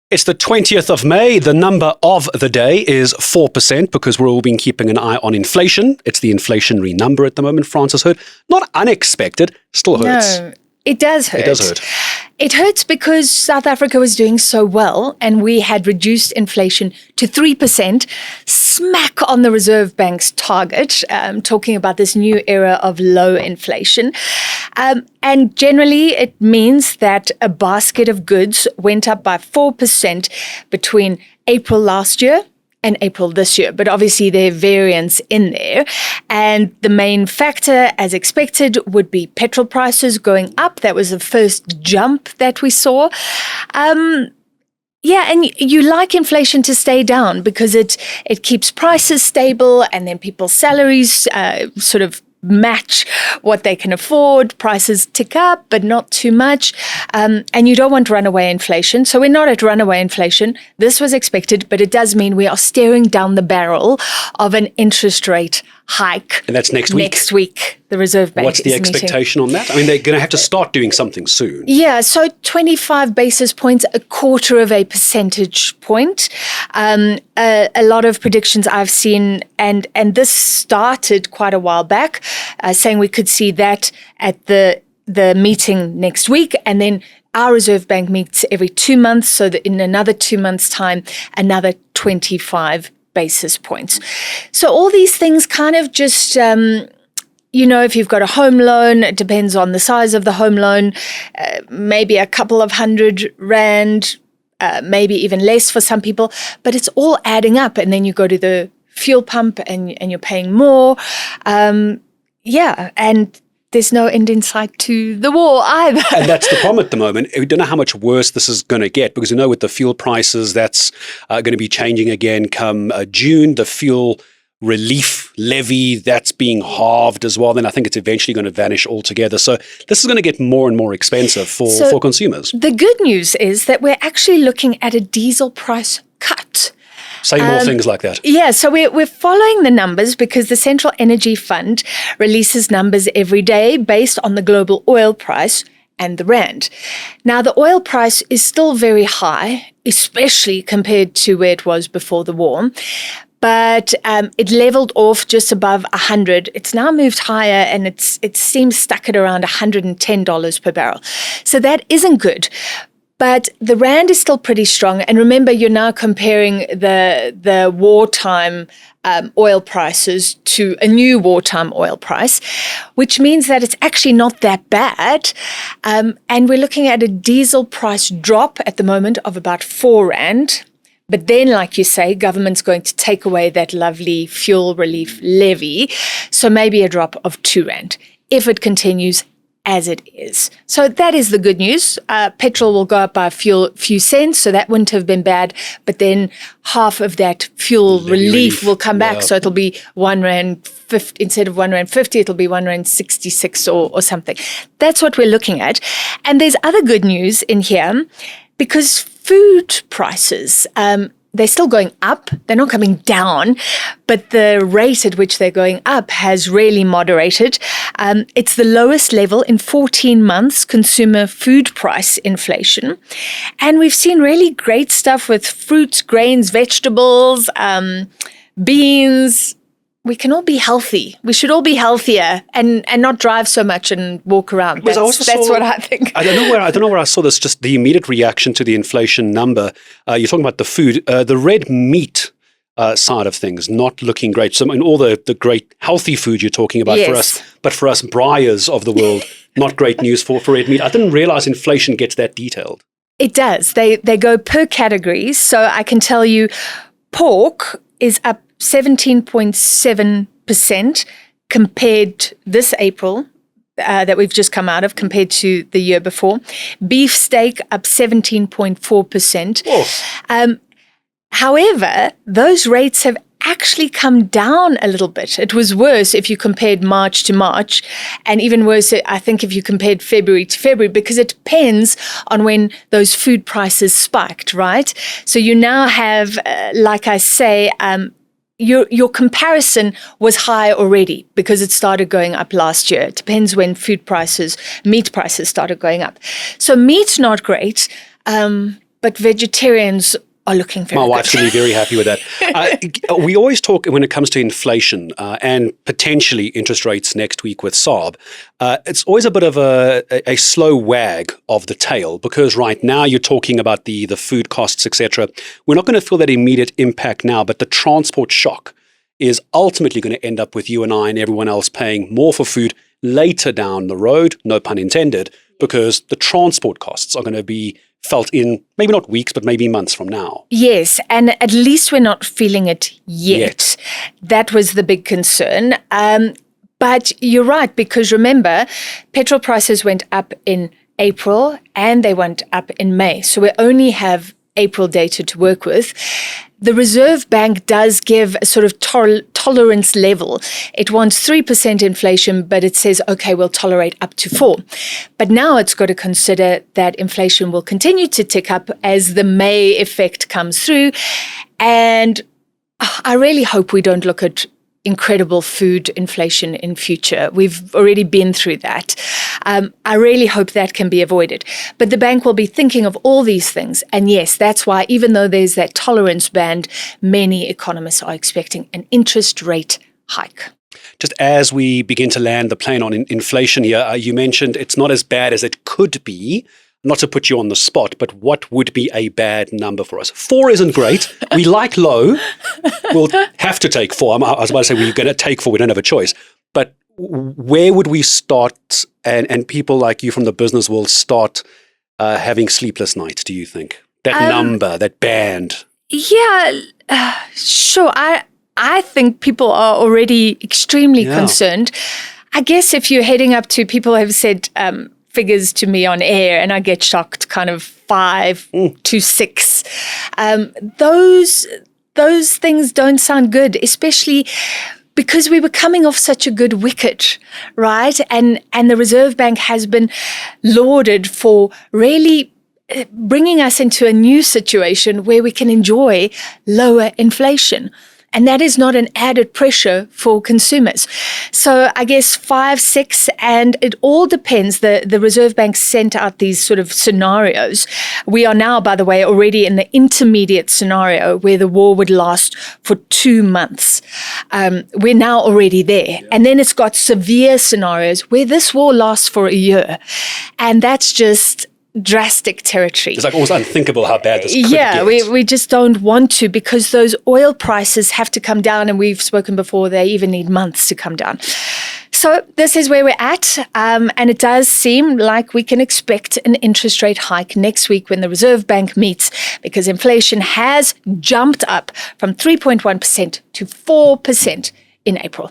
It's the 20th of May. The number of the day is 4% because we're all been keeping an eye on inflation. It's the inflationary number at the moment, Francis Hood. Not unexpected, still hurts. No, it does hurt. It does hurt. It hurts because South Africa was doing so well and we had reduced inflation to 3%, smack on the Reserve Bank's target, talking about this new era of low inflation. And generally, it means that a basket of goods went up by 4% between April last year and April this year. But obviously, there are variants in there. And the main factor, as expected, would be petrol prices going up. That was the first jump that we saw. Yeah, and you like inflation to stay down because it keeps prices stable and then people's salaries sort of match what they can afford. Prices tick up, but not too much. And you don't want runaway inflation. So we're not at runaway inflation. This was expected, but it does mean we are staring down the barrel of an interest rate hike. And that's next week? Next week, the Reserve Bank What's the expectation on that? I mean, they're going to have to start doing something soon. Yeah, so 25 basis points, a quarter of a percentage point. A lot of predictions I've seen, and this started quite a while back, saying we could see that at the meeting next week, and then our Reserve Bank meets every 2 months, so that in another 2 months' time, another 25 basis points. So all these things kind of just, if you've got a home loan, it depends on the size of the home loan, maybe a couple of £100, maybe even less for some people, but it's all adding up. And then you go to the fuel pump and you're paying more. And there's no end in sight to the war either. And that's the problem at the moment. We don't know how much worse this is going to get because we know with the fuel prices, that's going to be changing again come June. The fuel relief levy, that's being halved as well. Then I think it's eventually going to vanish altogether. So this is going to get more and more expensive for consumers. The good news is that we're actually looking at a diesel price cut. Say more things like that. Yeah, so we're following the numbers because the Central Energy Fund releases numbers every day based on the global oil price and the rand. Now, the oil price is still very high, especially compared to where it was before the war. But it leveled off just above 100. It's now moved higher and it seems stuck at around $110 per barrel. So that isn't good. But the rand is still pretty strong. And remember, you're now comparing the wartime oil prices to a new wartime oil price, which means that it's actually not that bad. And we're looking at a diesel price drop at the moment of about 4 rand. But then, like you say, government's going to take away that lovely fuel relief levy. So maybe a drop of 2 rand if it continues as it is. So that is the good news. Petrol will go up by a few cents, so that wouldn't have been bad. But then half of that fuel relief will come back. Yeah. So it'll be 1 rand 50, instead of 1 rand 50, it'll be 1 rand 66 or something. That's what we're looking at. And there's other good news in here because food prices, they're still going up. They're not coming down, but the rate at which they're going up has really moderated. It's the lowest level in 14 months, consumer food price inflation. And we've seen really great stuff with fruits, grains, vegetables, beans. We can all be healthy. We should all be healthier and not drive so much and walk around. That's what I think. I don't know where I saw this, just the immediate reaction to the inflation number. You're talking about the food, the red meat side of things, not looking great. So in all the great healthy food you're talking about for us, but for us briars of the world, not great news for red meat. I didn't realize inflation gets that detailed. It does. They go per categories. So I can tell you pork is up 17.7% compared this April that we've just come out of compared to the year before. Beef steak up 17.4%. However, those rates have actually come down a little bit. It was worse if you compared March to March, and even worse, I think, if you compared February to February, because it depends on when those food prices spiked, right? So you now have, like I say, your comparison was high already because it started going up last year. It depends when meat prices started going up. So meat's not great. but vegetarians are looking very My good. wife's going to be very happy with that. We always talk when it comes to inflation and potentially interest rates next week with Saab. It's always a bit of a slow wag of the tail, because right now you're talking about the food costs, etc. We're not going to feel that immediate impact now, but the transport shock is ultimately going to end up with you and I and everyone else paying more for food later down the road, no pun intended, because the transport costs are going to be felt in maybe not weeks, but maybe months from now. Yes, and at least we're not feeling it yet. That was the big concern. But you're right, because remember, petrol prices went up in April and they went up in May. So we only have April data to work with. The Reserve Bank does give a sort of tolerance level. It wants 3% inflation, but it says, okay, we'll tolerate up to 4%. But now it's got to consider that inflation will continue to tick up as the May effect comes through. And I really hope we don't look at incredible food inflation in future. We've already been through that. I really hope that can be avoided. But the bank will be thinking of all these things. And yes, that's why even though there's that tolerance band, many economists are expecting an interest rate hike. Just as we begin to land the plane on inflation here, you mentioned it's not as bad as it could be. Not to put you on the spot, but what would be a bad number for us? 4 isn't great. We like low. We'll have to take 4. I was about to say we're going to take 4. We don't have a choice. But where would we start? And people like you from the business world start having sleepless nights, do you think? That number, that band. Yeah, sure. I think people are already extremely concerned. I guess if you're heading up to, people have said figures to me on air, and I get shocked, kind of 5 to 6. Those things don't sound good, especially because we were coming off such a good wicket, right? And the Reserve Bank has been lauded for really bringing us into a new situation where we can enjoy lower inflation. And that is not an added pressure for consumers. So I guess 5, 6, and it all depends. The Reserve Bank sent out these sort of scenarios. We are now, by the way, already in the intermediate scenario where the war would last for 2 months. We're now already there. Yeah. And then it's got severe scenarios where this war lasts for a year. And that's just drastic territory. It's like almost unthinkable how bad this could get. We just don't want to, because those oil prices have to come down, and we've spoken before, they even need months to come down. So this is where we're at, and it does seem like we can expect an interest rate hike next week when the Reserve Bank meets, because inflation has jumped up from 3.1% to 4% in April.